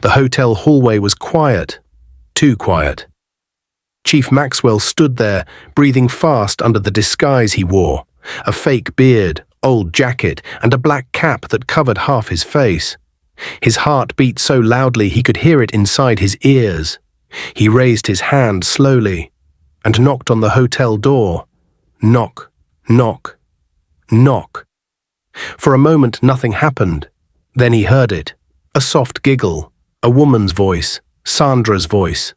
The hotel hallway was quiet, too quiet. Chief Maxwell stood there, breathing fast under the disguise he wore, a fake beard, old jacket, and a black cap that covered half his face. His heart beat so loudly he could hear it inside his ears. He raised his hand slowly and knocked on the hotel door. Knock, knock, knock. For a moment nothing happened. Then he heard it, a soft giggle, a woman's voice, Sandra's voice.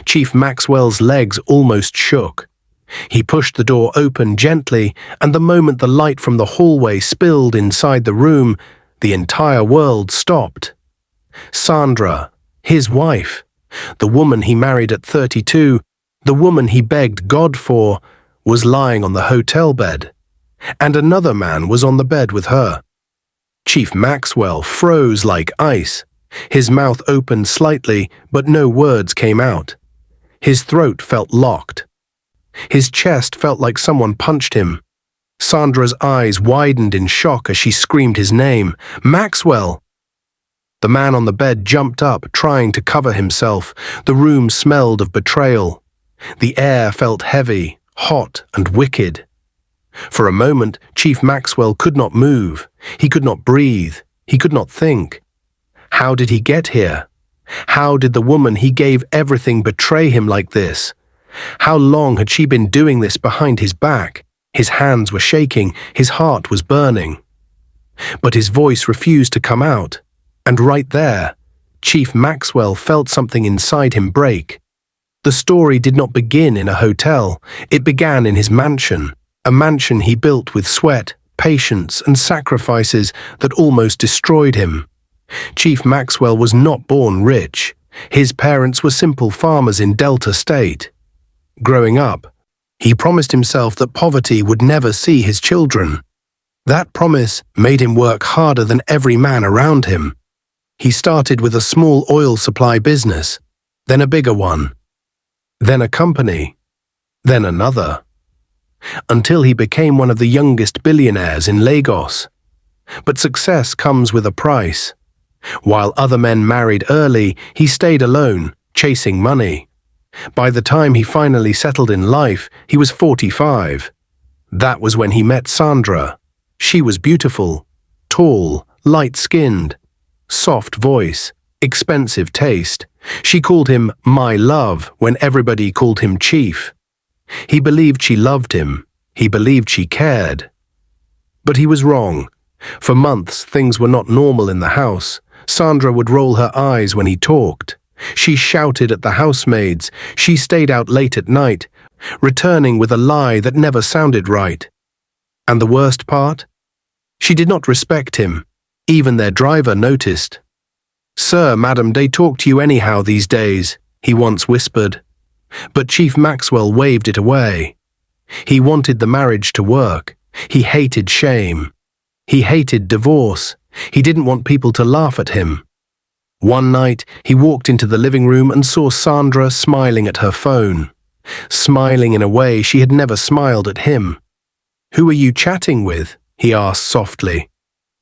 Chief Maxwell's legs almost shook. He pushed the door open gently, and the moment the light from the hallway spilled inside the room, the entire world stopped. Sandra, his wife, the woman he married at 32, the woman he begged God for, was lying on the hotel bed, and another man was on the bed with her. Chief Maxwell froze like ice. His mouth opened slightly, but no words came out. His throat felt locked. His chest felt like someone punched him. Sandra's eyes widened in shock as she screamed his name, Maxwell! The man on the bed jumped up, trying to cover himself. The room smelled of betrayal. The air felt heavy, hot, and wicked. For a moment, Chief Maxwell could not move. He could not breathe. He could not think. How did he get here? How did the woman he gave everything betray him like this? How long had she been doing this behind his back? His hands were shaking, his heart was burning. But his voice refused to come out. And right there, Chief Maxwell felt something inside him break. The story did not begin in a hotel. It began in his mansion, a mansion he built with sweat, patience, and sacrifices that almost destroyed him. Chief Maxwell was not born rich. His parents were simple farmers in Delta State. Growing up, he promised himself that poverty would never see his children. That promise made him work harder than every man around him. He started with a small oil supply business, then a bigger one, then a company, then another, until he became one of the youngest billionaires in Lagos. But success comes with a price. While other men married early, he stayed alone, chasing money. By the time he finally settled in life, he was 45. That was when he met Sandra. She was beautiful, tall, light-skinned, soft voice, expensive taste. She called him my love when everybody called him Chief. He believed she loved him. He believed she cared. But he was wrong. For months, things were not normal in the house. Sandra would roll her eyes when he talked. She shouted at the housemaids. She stayed out late at night, returning with a lie that never sounded right. And the worst part? She did not respect him. Even their driver noticed. "Sir, madam, they talk to you anyhow these days," he once whispered. But Chief Maxwell waved it away. He wanted the marriage to work. He hated shame. He hated divorce. He didn't want people to laugh at him. One night, he walked into the living room and saw Sandra smiling at her phone, smiling in a way she had never smiled at him. "Who are you chatting with?" he asked softly.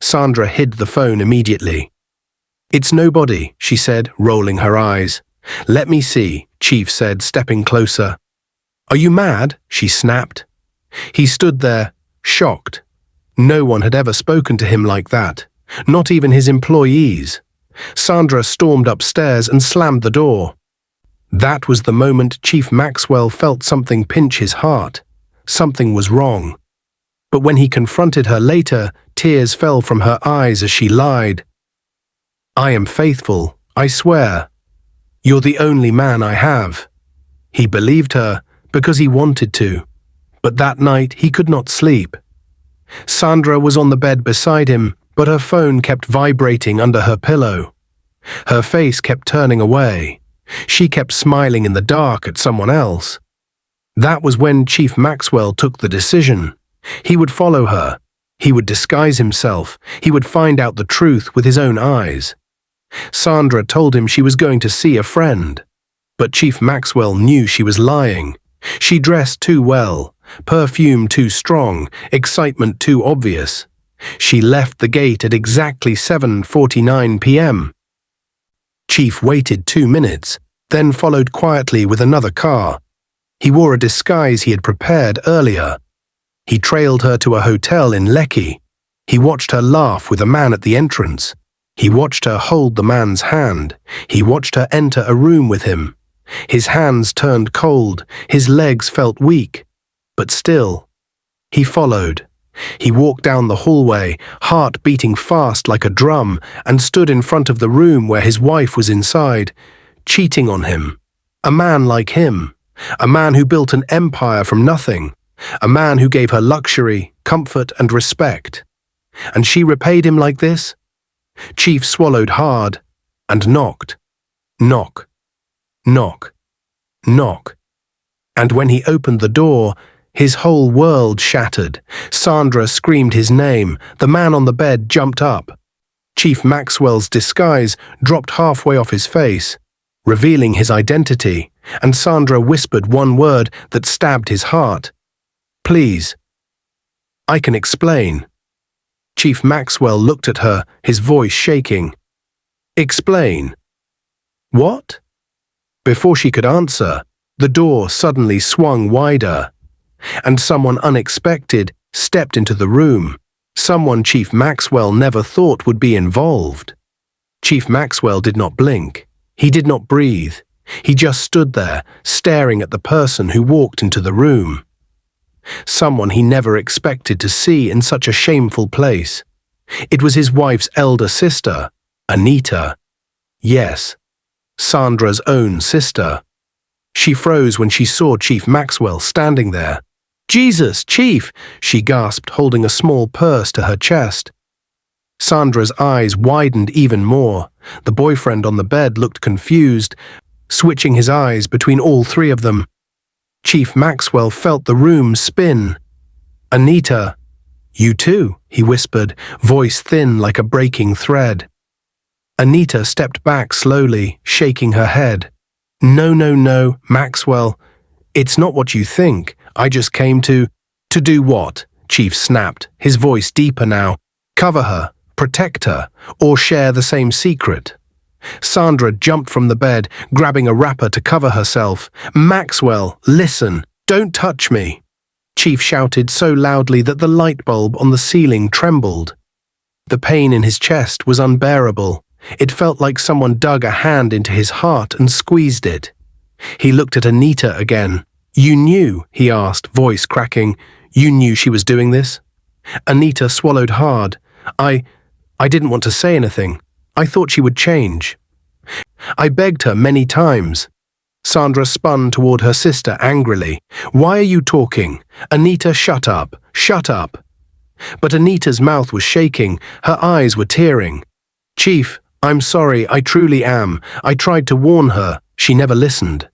Sandra hid the phone immediately. "It's nobody," she said, rolling her eyes. "Let me see," Chief said, stepping closer. "Are you mad?" she snapped. He stood there, shocked. No one had ever spoken to him like that, not even his employees. Sandra stormed upstairs and slammed the door. That was the moment Chief Maxwell felt something pinch his heart. Something was wrong. But when he confronted her later, tears fell from her eyes as she lied. "I am faithful, I swear. You're the only man I have." He believed her because he wanted to, but that night he could not sleep. Sandra was on the bed beside him, but her phone kept vibrating under her pillow. Her face kept turning away. She kept smiling in the dark at someone else. That was when Chief Maxwell took the decision. He would follow her. He would disguise himself. He would find out the truth with his own eyes. Sandra told him she was going to see a friend. But Chief Maxwell knew she was lying. She dressed too well, perfume too strong, excitement too obvious. She left the gate at exactly 7:49 p.m. Chief waited 2 minutes, then followed quietly with another car. He wore a disguise he had prepared earlier. He trailed her to a hotel in Lekki. He watched her laugh with a man at the entrance. He watched her hold the man's hand. He watched her enter a room with him. His hands turned cold, his legs felt weak. But still, he followed. He walked down the hallway, heart beating fast like a drum, and stood in front of the room where his wife was inside, cheating on him. A man like him. A man who built an empire from nothing. A man who gave her luxury, comfort, and respect. And she repaid him like this? Chief swallowed hard and knocked. Knock. Knock. Knock. And when he opened the door, his whole world shattered. Sandra screamed his name. The man on the bed jumped up. Chief Maxwell's disguise dropped halfway off his face, revealing his identity, and Sandra whispered one word that stabbed his heart. Please. I can explain. Chief Maxwell looked at her, his voice shaking. Explain. What? Before she could answer, the door suddenly swung wider, and someone unexpected stepped into the room, someone Chief Maxwell never thought would be involved. Chief Maxwell did not blink. He did not breathe. He just stood there, staring at the person who walked into the room. Someone he never expected to see in such a shameful place. It was his wife's elder sister, Anita. Yes, Sandra's own sister. She froze when she saw Chief Maxwell standing there. Jesus, Chief, she gasped, holding a small purse to her chest. Sandra's eyes widened even more. The boyfriend on the bed looked confused, switching his eyes between all three of them. Chief Maxwell felt the room spin. Anita, you too, he whispered, voice thin like a breaking thread. Anita stepped back slowly, shaking her head. No, Maxwell. It's not what you think. I just came to do what? Chief snapped, his voice deeper now. Cover her, protect her, or share the same secret. Sandra jumped from the bed, grabbing a wrapper to cover herself. Maxwell, listen, don't touch me. Chief shouted so loudly that the light bulb on the ceiling trembled. The pain in his chest was unbearable. It felt like someone dug a hand into his heart and squeezed it. He looked at Anita again. You knew, he asked, voice cracking. You knew she was doing this? Anita swallowed hard. I didn't want to say anything. I thought she would change. I begged her many times. Sandra spun toward her sister angrily. Why are you talking? Anita, shut up. Shut up. But Anita's mouth was shaking. Her eyes were tearing. Chief, I'm sorry, I truly am. I tried to warn her. She never listened.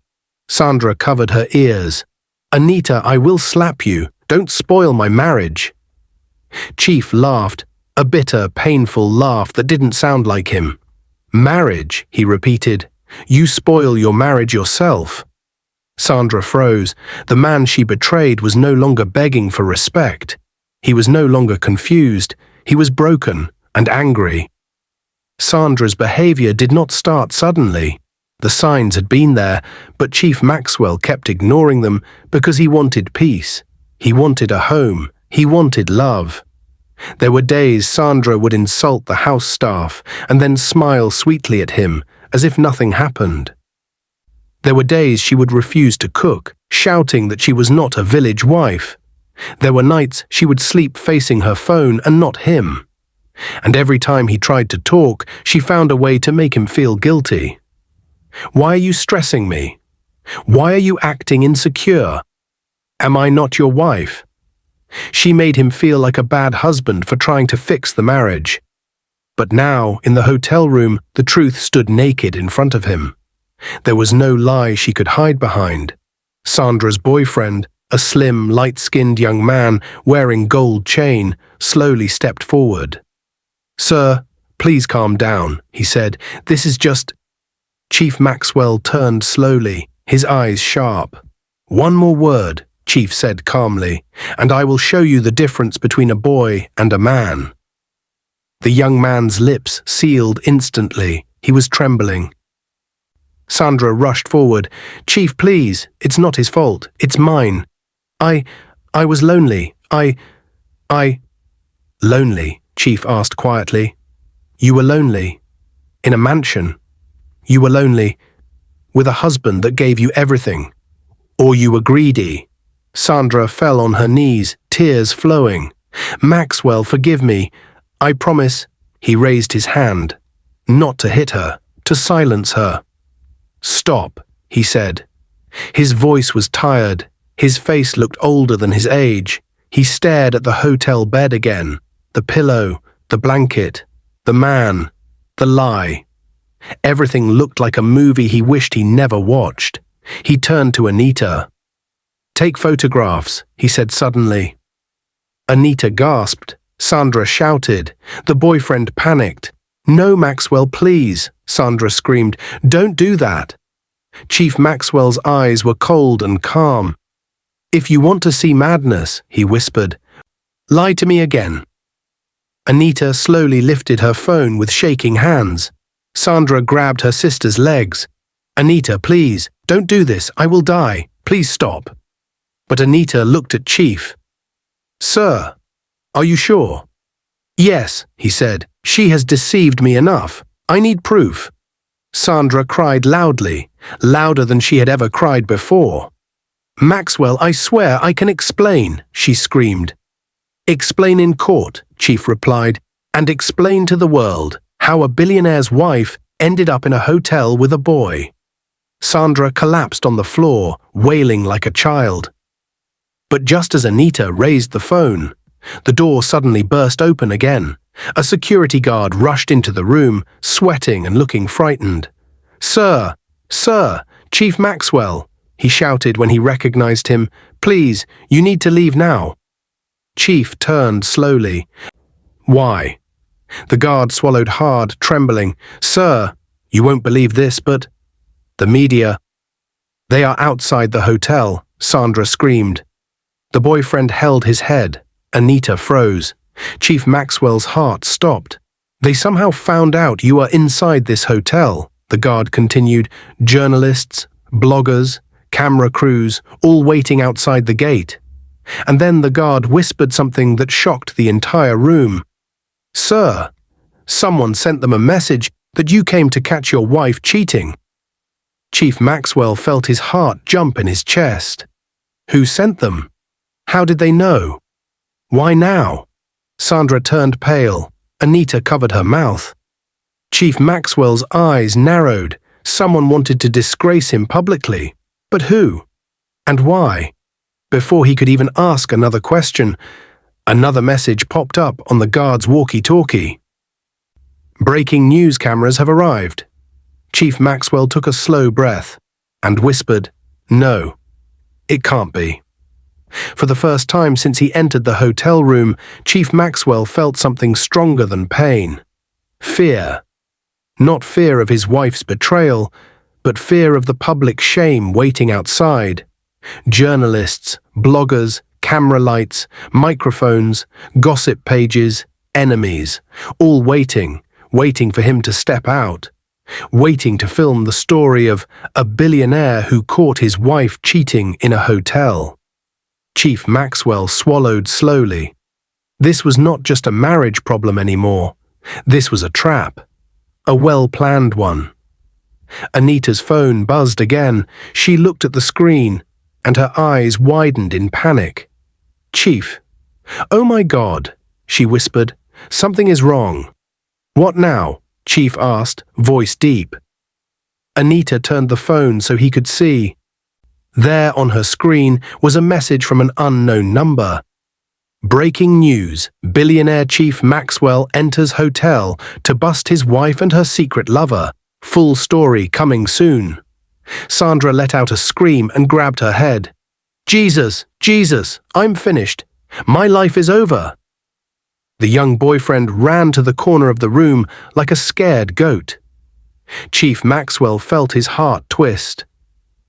Sandra covered her ears. Anita, I will slap you. Don't spoil my marriage. Chief laughed, a bitter, painful laugh that didn't sound like him. Marriage, he repeated. You spoil your marriage yourself. Sandra froze. The man she betrayed was no longer begging for respect. He was no longer confused. He was broken and angry. Sandra's behavior did not start suddenly. The signs had been there, but Chief Maxwell kept ignoring them because he wanted peace. He wanted a home. He wanted love. There were days Sandra would insult the house staff and then smile sweetly at him as if nothing happened. There were days she would refuse to cook, shouting that she was not a village wife. There were nights she would sleep facing her phone and not him. And every time he tried to talk, she found a way to make him feel guilty. Why are you stressing me? Why are you acting insecure? Am I not your wife? She made him feel like a bad husband for trying to fix the marriage. But now, in the hotel room, the truth stood naked in front of him. There was no lie she could hide behind. Sandra's boyfriend, a slim, light-skinned young man wearing gold chain, slowly stepped forward. Sir, please calm down, he said. This is just... Chief Maxwell turned slowly, his eyes sharp. One more word, Chief said calmly, and I will show you the difference between a boy and a man. The young man's lips sealed instantly. He was trembling. Sandra rushed forward. "Chief, please, it's not his fault. It's mine. I was lonely. Lonely?" Chief asked quietly. "You were lonely? In a mansion? You were lonely with a husband that gave you everything? Or you were greedy?" Sandra fell on her knees, tears flowing. "Maxwell, forgive me. I promise." He raised his hand, not to hit her, to silence her. "Stop," he said. His voice was tired. His face looked older than his age. He stared at the hotel bed again, the pillow, the blanket, the man, the lie. Everything looked like a movie he wished he never watched. He turned to Anita. "Take photographs," he said suddenly. Anita gasped. Sandra shouted. The boyfriend panicked. "No, Maxwell, please," Sandra screamed. "Don't do that." Chief Maxwell's eyes were cold and calm. "If you want to see madness," he whispered, "lie to me again." Anita slowly lifted her phone with shaking hands. Sandra grabbed her sister's legs. "Anita, please, don't do this. I will die. Please stop." But Anita looked at Chief. "Sir, are you sure?" "Yes," he said. "She has deceived me enough. I need proof." Sandra cried loudly, louder than she had ever cried before. "Maxwell, I swear I can explain," she screamed. "Explain in court," Chief replied, "and explain to the world how a billionaire's wife ended up in a hotel with a boy." Sandra collapsed on the floor, wailing like a child. But just as Anita raised the phone, the door suddenly burst open again. A security guard rushed into the room, sweating and looking frightened. "Sir, sir, Chief Maxwell," he shouted when he recognized him. "Please, you need to leave now." Chief turned slowly. "Why?" The guard swallowed hard, trembling. "Sir, you won't believe this, but the media. They are outside the hotel," Sandra screamed. The boyfriend held his head. Anita froze. Chief Maxwell's heart stopped. "They somehow found out you are inside this hotel," the guard continued. "Journalists, bloggers, camera crews, all waiting outside the gate." And then the guard whispered something that shocked the entire room. "Sir, someone sent them a message that you came to catch your wife cheating." Chief Maxwell felt his heart jump in his chest. Who sent them? How did they know? Why now? Sandra turned pale. Anita covered her mouth. Chief Maxwell's eyes narrowed. Someone wanted to disgrace him publicly. But who? And why? Before he could even ask another question, another message popped up on the guard's walkie-talkie. "Breaking news cameras have arrived." Chief Maxwell took a slow breath and whispered, "No, it can't be." For the first time since he entered the hotel room, Chief Maxwell felt something stronger than pain. Fear. Not fear of his wife's betrayal, but fear of the public shame waiting outside. Journalists, bloggers, camera lights, microphones, gossip pages, enemies, all waiting for him to step out, waiting to film the story of a billionaire who caught his wife cheating in a hotel. Chief Maxwell swallowed slowly. This was not just a marriage problem anymore. This was a trap. A well-planned one. Anita's phone buzzed again. She looked at the screen, and her eyes widened in panic. "Chief." "Oh my God," she whispered. "Something is wrong." "What now?" Chief asked, voice deep. Anita turned the phone so he could see. There on her screen was a message from an unknown number. "Breaking news. Billionaire Chief Maxwell enters hotel to bust his wife and her secret lover. Full story coming soon." Sandra let out a scream and grabbed her head. "Jesus, Jesus, I'm finished. My life is over." The young boyfriend ran to the corner of the room like a scared goat. Chief Maxwell felt his heart twist.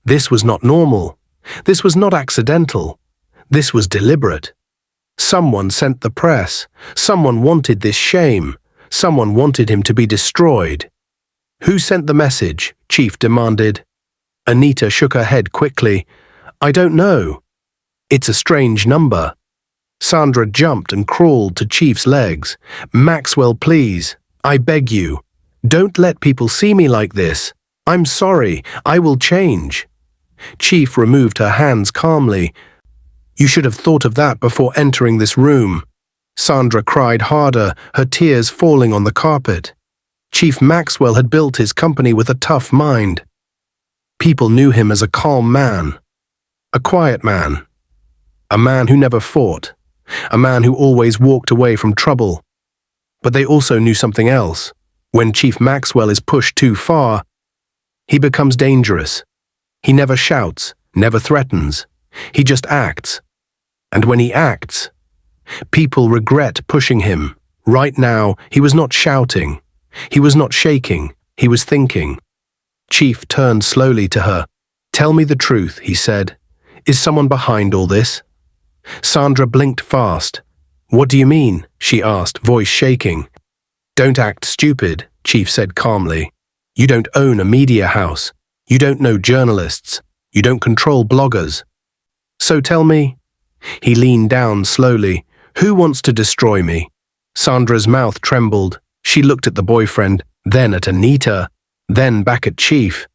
This was not normal. This was not accidental. This was deliberate. Someone sent the press. Someone wanted this shame. Someone wanted him to be destroyed. Who sent the message? Chief demanded. Anita shook her head quickly. I don't know. It's a strange number. Sandra jumped and crawled to Chief's legs. Maxwell, please, I beg you. Don't let people see me like this. I'm sorry, I will change. Chief removed her hands calmly. You should have thought of that before entering this room. Sandra cried harder, her tears falling on the carpet. Chief Maxwell had built his company with a tough mind. People knew him as a calm man, a quiet man, a man who never fought, a man who always walked away from trouble. But they also knew something else. When Chief Maxwell is pushed too far, he becomes dangerous. He never shouts, never threatens. He just acts. And when he acts, people regret pushing him. Right now, he was not shouting. He was not shaking. He was thinking. Chief turned slowly to her. Tell me the truth, he said. Is someone behind all this? Sandra blinked fast. What do you mean? She asked, voice shaking. Don't act stupid, Chief said calmly. You don't own a media house. You don't know journalists. You don't control bloggers. So tell me. He leaned down slowly. Who wants to destroy me? Sandra's mouth trembled. She looked at the boyfriend, then at Anita, then back at Chief.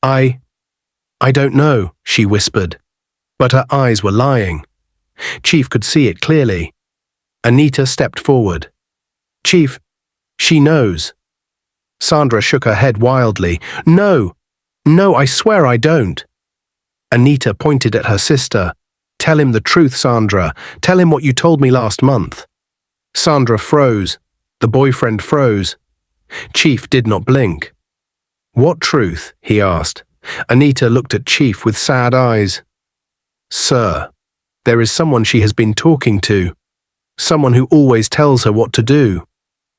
I don't know, she whispered. But her eyes were lying. Chief could see it clearly. Anita stepped forward. Chief, she knows. Sandra shook her head wildly. No, I swear I don't. Anita pointed at her sister. Tell him the truth, Sandra. Tell him what you told me last month. Sandra froze. The boyfriend froze. Chief did not blink. What truth? He asked. Anita looked at Chief with sad eyes. Sir, there is someone she has been talking to. Someone who always tells her what to do.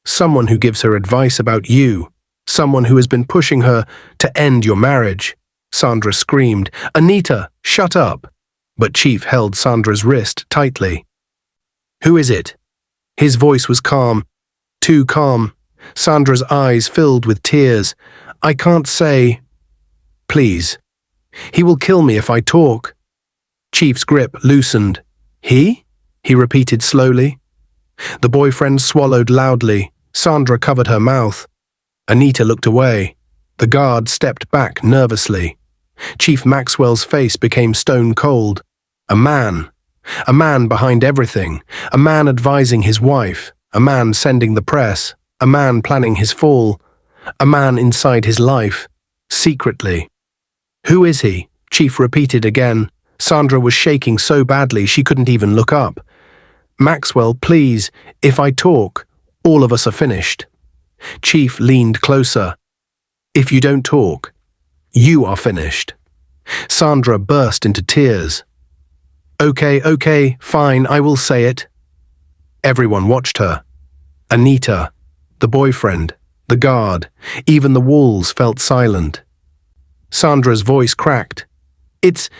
Someone who gives her advice about you. Someone who has been pushing her to end your marriage. Sandra screamed, Anita, shut up. But Chief held Sandra's wrist tightly. Who is it? His voice was calm. Too calm. Sandra's eyes filled with tears. I can't say. Please. He will kill me if I talk. Chief's grip loosened. He? He repeated slowly. The boyfriend swallowed loudly. Sandra covered her mouth. Anita looked away. The guard stepped back nervously. Chief Maxwell's face became stone cold. A man behind everything, a man advising his wife, a man sending the press, a man planning his fall, a man inside his life, secretly. Who is he? Chief repeated again. Sandra was shaking so badly she couldn't even look up. Maxwell, please, if I talk, all of us are finished. Chief leaned closer. If you don't talk, you are finished. Sandra burst into tears. Okay, fine, I will say it. Everyone watched her. Anita, the boyfriend, the guard, even the walls felt silent. Sandra's voice cracked. It's...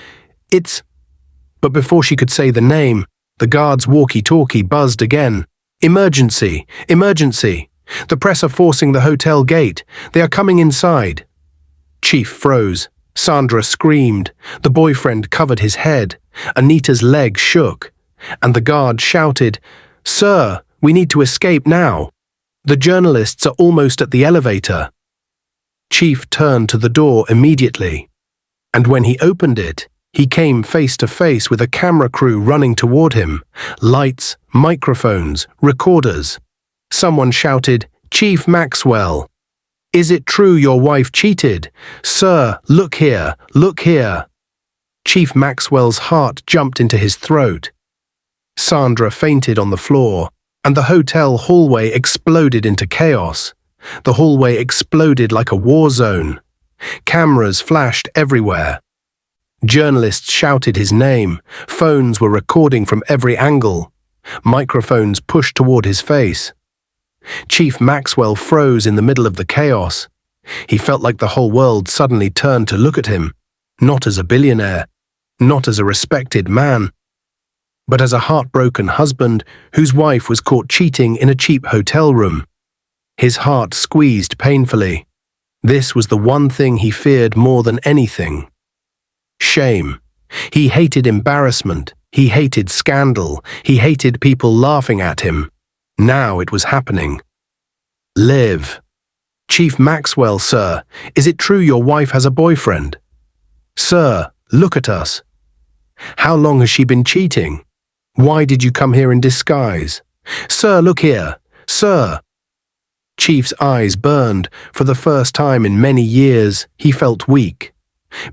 But before she could say the name, the guard's walkie-talkie buzzed again. Emergency! Emergency! The press are forcing the hotel gate. They are coming inside. Chief froze. Sandra screamed. The boyfriend covered his head. Anita's leg shook. And the guard shouted, Sir, we need to escape now. The journalists are almost at the elevator. Chief turned to the door immediately. And when he opened it, he came face to face with a camera crew running toward him. Lights, microphones, recorders. Someone shouted, Chief Maxwell. Is it true your wife cheated? Sir, look here, look here. Chief Maxwell's heart jumped into his throat. Sandra fainted on the floor, and the hotel hallway exploded into chaos. The hallway exploded like a war zone. Cameras flashed everywhere. Journalists shouted his name. Phones were recording from every angle. Microphones pushed toward his face. Chief Maxwell froze in the middle of the chaos. He felt like the whole world suddenly turned to look at him, not as a billionaire, not as a respected man, but as a heartbroken husband whose wife was caught cheating in a cheap hotel room. His heart squeezed painfully. This was the one thing he feared more than anything. Shame. He hated embarrassment. He hated scandal. He hated people laughing at him. Now it was happening. Liv. Chief Maxwell, sir, is it true your wife has a boyfriend? Sir, look at us. How long has she been cheating? Why did you come here in disguise? Sir, look here. Sir. Chief's eyes burned. For the first time in many years, he felt weak.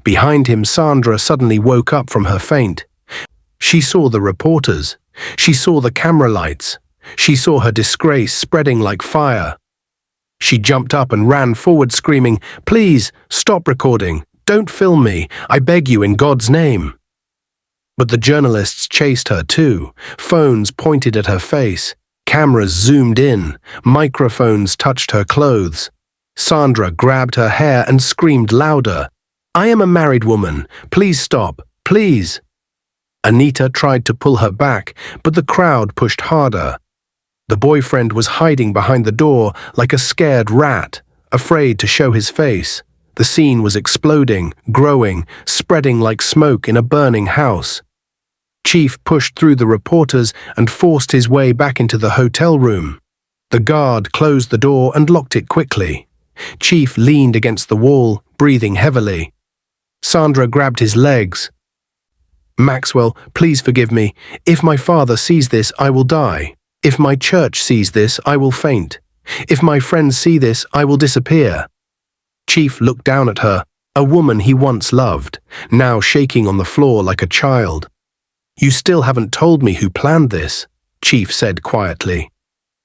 Behind him, Sandra suddenly woke up from her faint. She saw the reporters. She saw the camera lights. She saw her disgrace spreading like fire. She jumped up and ran forward screaming, "Please, stop recording. Don't film me. I beg you in God's name." But the journalists chased her too. Phones pointed at her face. Cameras zoomed in. Microphones touched her clothes. Sandra grabbed her hair and screamed louder. "I am a married woman. Please stop. Please." Anita tried to pull her back, but the crowd pushed harder. The boyfriend was hiding behind the door like a scared rat, afraid to show his face. The scene was exploding, growing, spreading like smoke in a burning house. Chief pushed through the reporters and forced his way back into the hotel room. The guard closed the door and locked it quickly. Chief leaned against the wall, breathing heavily. Sandra grabbed his legs. "Maxwell, please forgive me. If my father sees this, I will die. If my church sees this, I will faint. If my friends see this, I will disappear." Chief looked down at her, a woman he once loved, now shaking on the floor like a child. "You still haven't told me who planned this," Chief said quietly.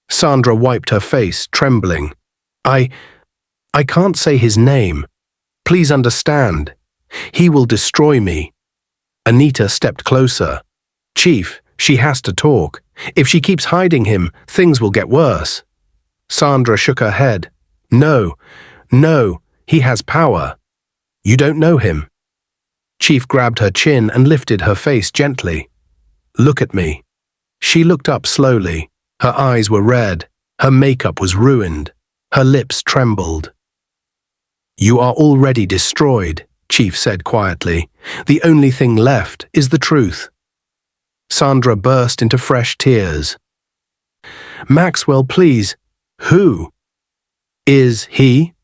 Sandra wiped her face, trembling. I can't say his name. Please understand. He will destroy me." Anita stepped closer. "Chief, she has to talk. If she keeps hiding him, things will get worse." Sandra shook her head. No, he has power. You don't know him." Chief grabbed her chin and lifted her face gently. "Look at me." She looked up slowly. Her eyes were red. Her makeup was ruined. Her lips trembled. "You are already destroyed," Chief said quietly. "The only thing left is the truth." Sandra burst into fresh tears. "Maxwell, please. Who is he?"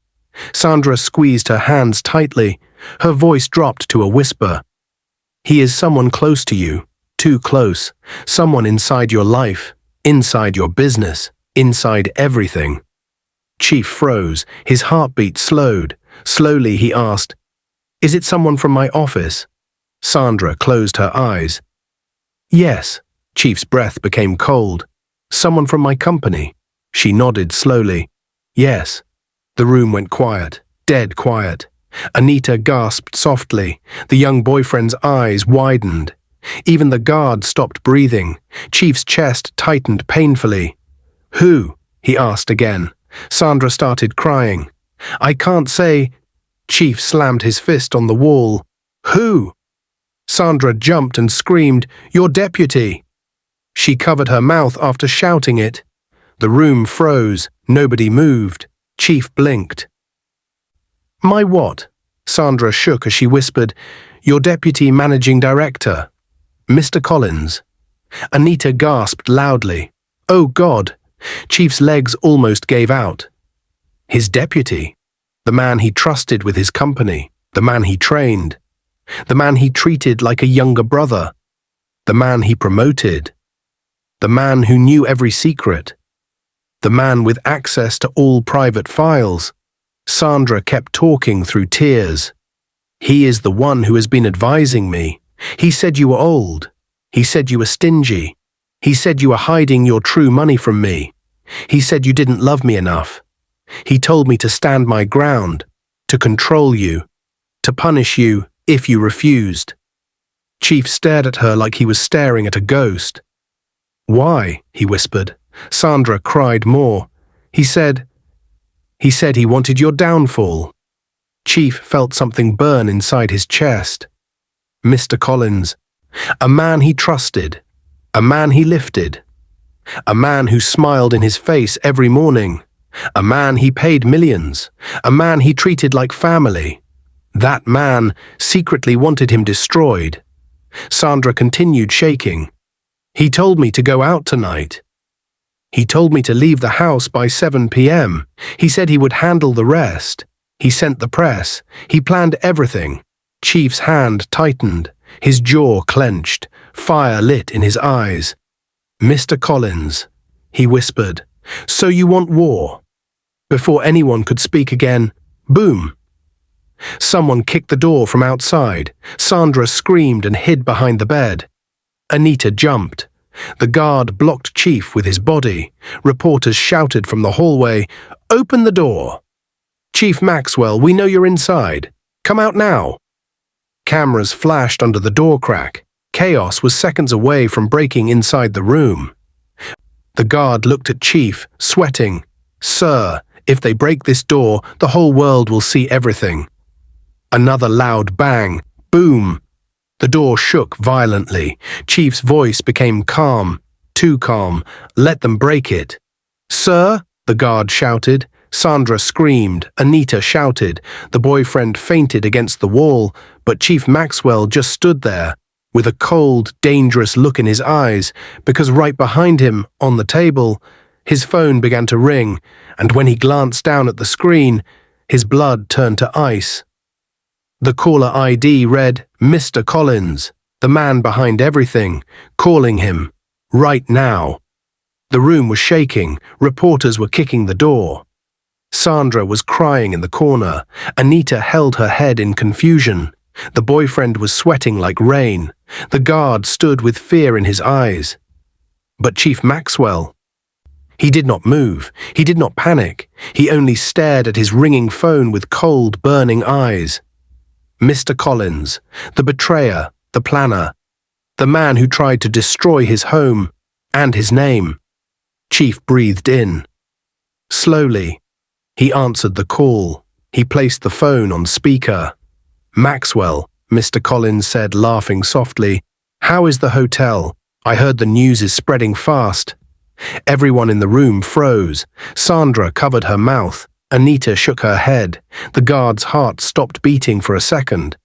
Sandra squeezed her hands tightly. Her voice dropped to a whisper. "He is someone close to you, too close. Someone inside your life, inside your business, inside everything." Chief froze. His heartbeat slowed. Slowly he asked, "Is it someone from my office?" Sandra closed her eyes. "Yes." Chief's breath became cold. "Someone from my company." She nodded slowly. "Yes." The room went quiet, dead quiet. Anita gasped softly. The young boyfriend's eyes widened. Even the guard stopped breathing. Chief's chest tightened painfully. "Who?" he asked again. Sandra started crying. "I can't say." Chief slammed his fist on the wall. "Who?" Sandra jumped and screamed, "Your deputy!" She covered her mouth after shouting it. The room froze. Nobody moved. Chief blinked. "My what?" Sandra shook as she whispered, "Your deputy managing director, Mr. Collins." Anita gasped loudly. "Oh God!" Chief's legs almost gave out. His deputy, the man he trusted with his company, the man he trained, the man he treated like a younger brother, the man he promoted, the man who knew every secret, the man with access to all private files. Sandra kept talking through tears. "He is the one who has been advising me. He said you were old. He said you were stingy. He said you were hiding your true money from me. He said you didn't love me enough. He told me to stand my ground, to control you, to punish you if you refused." Chief stared at her like he was staring at a ghost. "Why?" he whispered. Sandra cried more. He said he wanted your downfall." Chief felt something burn inside his chest. Mr. Collins, a man he trusted, a man he lifted, a man who smiled in his face every morning, A man he paid millions. A man he treated like family. That man secretly wanted him destroyed. Sandra continued shaking. He told me to go out tonight. He told me to leave the house by 7 p.m. He said he would handle the rest. He sent the press. He planned everything. Chief's hand tightened. His jaw clenched. Fire lit in his eyes. "Mr. Collins," he whispered, "so you want war?" Before anyone could speak again, boom. Someone kicked the door from outside. Sandra screamed and hid behind the bed. Anita jumped. The guard blocked Chief with his body. Reporters shouted from the hallway, "Open the door!" "Chief Maxwell, we know you're inside. Come out now." Cameras flashed under the door crack. Chaos was seconds away from breaking inside the room. The guard looked at Chief, sweating. "Sir, if they break this door, the whole world will see everything." Another loud bang. Boom. The door shook violently. Chief's voice became calm. Too calm. "Let them break it." "Sir," the guard shouted. Sandra screamed. Anita shouted. The boyfriend fainted against the wall, but Chief Maxwell just stood there, with a cold, dangerous look in his eyes, because right behind him, on the table, his phone began to ring, and when he glanced down at the screen, his blood turned to ice. The caller ID read, "Mr. Collins," the man behind everything, calling him, right now. The room was shaking. Reporters were kicking the door. Sandra was crying in the corner. Anita held her head in confusion. The boyfriend was sweating like rain. The guard stood with fear in his eyes. But Chief Maxwell, he did not move. He did not panic. He only stared at his ringing phone with cold, burning eyes. Mr. Collins, the betrayer, the planner, the man who tried to destroy his home and his name. Chief breathed in. Slowly, he answered the call. He placed the phone on speaker. "Maxwell," Mr. Collins said, laughing softly. "How is the hotel? I heard the news is spreading fast." Everyone in the room froze. Sandra covered her mouth. Anita shook her head. The guard's heart stopped beating for a second.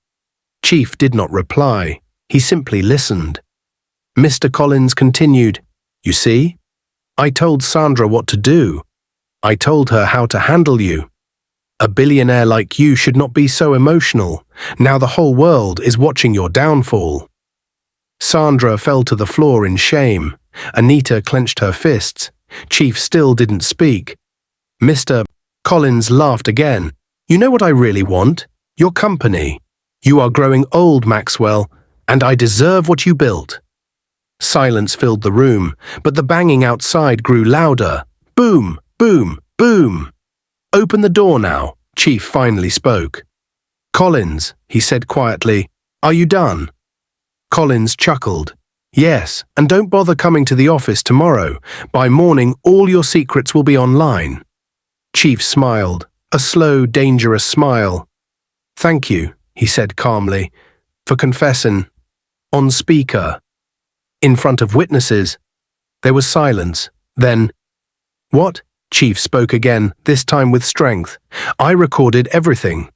Chief did not reply. He simply listened. Mr. Collins continued, "You see? I told Sandra what to do. I told her how to handle you. A billionaire like you should not be so emotional. Now the whole world is watching your downfall." Sandra fell to the floor in shame. Anita clenched her fists. Chief still didn't speak. Mr. Collins laughed again. "You know what I really want? Your company. You are growing old, Maxwell, and I deserve what you built." Silence filled the room, but the banging outside grew louder. Boom, boom, boom. "Open the door now," Chief finally spoke. "Collins," he said quietly, "are you done?" Collins chuckled. "Yes, and don't bother coming to the office tomorrow. By morning, all your secrets will be online." Chief smiled, a slow, dangerous smile. "Thank you," he said calmly, "for confessing." On speaker. In front of witnesses. There was silence. Then, "What?" Chief spoke again, this time with strength. "I recorded everything."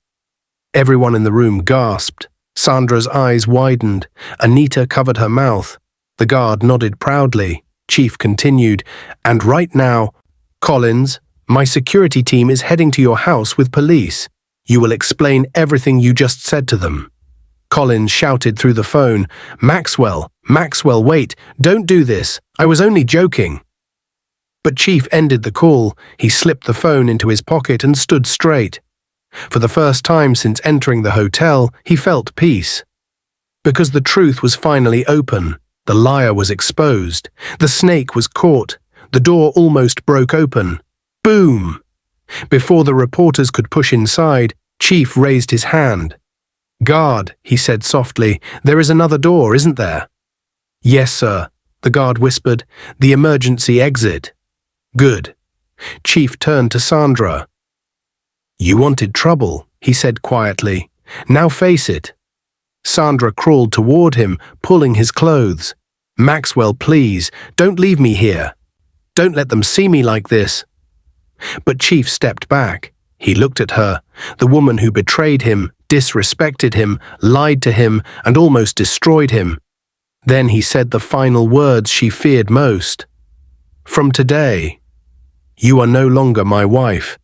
Everyone in the room gasped. Sandra's eyes widened. Anita covered her mouth. The guard nodded proudly. Chief continued, "And right now, Collins, my security team is heading to your house with police. You will explain everything you just said to them." Collins shouted through the phone, Maxwell, wait, don't do this. I was only joking." But Chief ended the call. He slipped the phone into his pocket and stood straight. For the first time since entering the hotel, he felt peace. Because the truth was finally open. The liar was exposed. The snake was caught. The door almost broke open. Boom! Before the reporters could push inside, Chief raised his hand. "Guard," he said softly, "there is another door, isn't there?" "Yes, sir," the guard whispered, "the emergency exit." "Good." Chief turned to Sandra. "You wanted trouble," he said quietly. "Now face it." Sandra crawled toward him, pulling his clothes. "Maxwell, please, don't leave me here. Don't let them see me like this." But Chief stepped back. He looked at her, the woman who betrayed him, disrespected him, lied to him, and almost destroyed him. Then he said the final words she feared most. "From today, you are no longer my wife."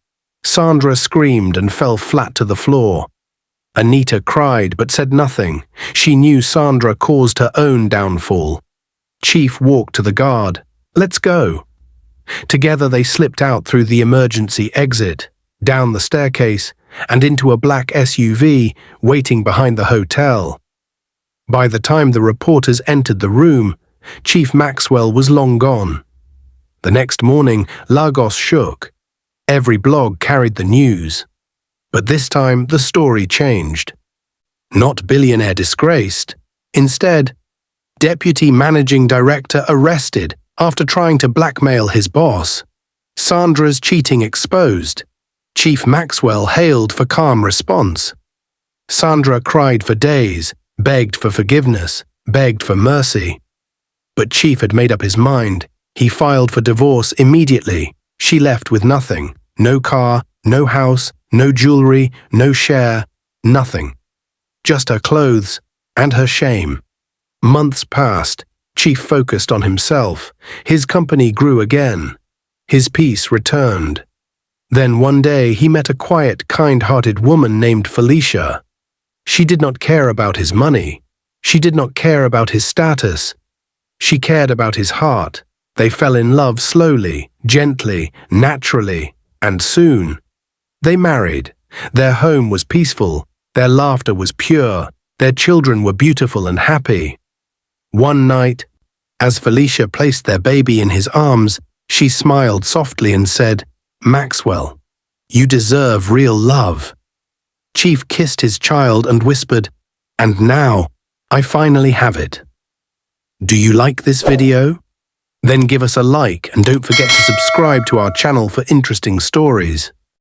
Sandra screamed and fell flat to the floor. Anita cried but said nothing. She knew Sandra caused her own downfall. Chief walked to the guard. "Let's go." Together they slipped out through the emergency exit, down the staircase, and into a black SUV waiting behind the hotel. By the time the reporters entered the room, Chief Maxwell was long gone. The next morning, Lagos shook. Every blog carried the news. But this time, the story changed. Not billionaire disgraced. Instead, Deputy Managing Director arrested after trying to blackmail his boss. Sandra's cheating exposed. Chief Maxwell hailed for calm response. Sandra cried for days, begged for forgiveness, begged for mercy. But Chief had made up his mind. He filed for divorce immediately. She left with nothing. No car, no house, no jewelry, no share, nothing. Just her clothes and her shame. Months passed. Chief focused on himself. His company grew again. His peace returned. Then one day he met a quiet, kind-hearted woman named Felicia. She did not care about his money. She did not care about his status. She cared about his heart. They fell in love slowly, gently, naturally, and soon. They married. Their home was peaceful. Their laughter was pure. Their children were beautiful and happy. One night, as Felicia placed their baby in his arms, she smiled softly and said, "Maxwell, you deserve real love." Chief kissed his child and whispered, "And now, I finally have it." Do you like this video? Then give us a like and don't forget to subscribe to our channel for interesting stories.